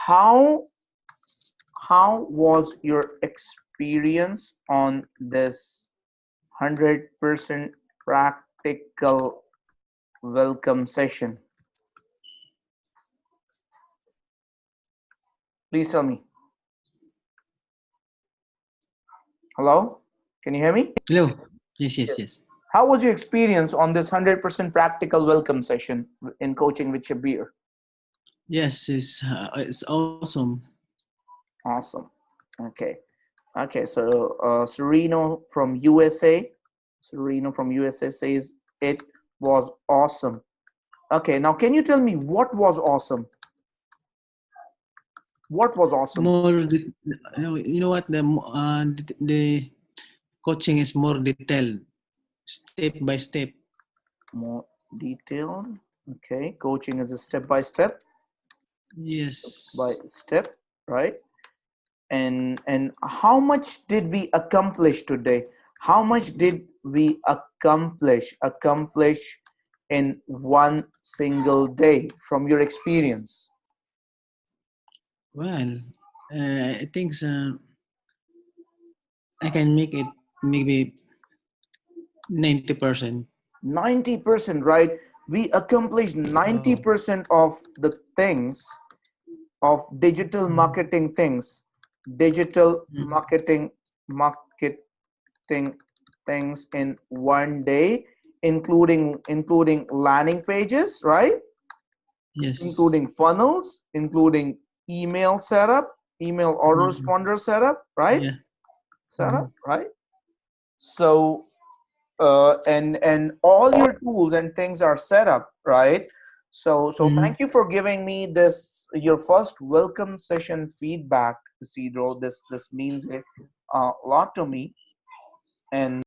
how was your experience on this 100% practical welcome session? Please tell me. Hello, can you hear me? Hello. Yes. How was your experience on this 100% practical welcome session in Coaching with Shabir? Yes, it's awesome. Awesome. Okay. So Sereno from USA says it was awesome. Okay, now can you tell me what was awesome? What was awesome? You know what, the coaching is more detailed, step by step. More detailed. Okay, coaching is a step by step. Yes. By step, right? And how much did we accomplish today? How much did we accomplish in one single day from your experience? Well, I think I can make it maybe 90%. 90%, right? We accomplished 90% of the things of digital marketing things, digital marketing things in one day, including landing pages, right? Yes. Including funnels, including email setup, email autoresponder setup, right? Yeah. Setup, right? So and all your tools and things are set up, right? So thank you for giving me this, your first welcome session feedback, Isidro. This means a lot to me. And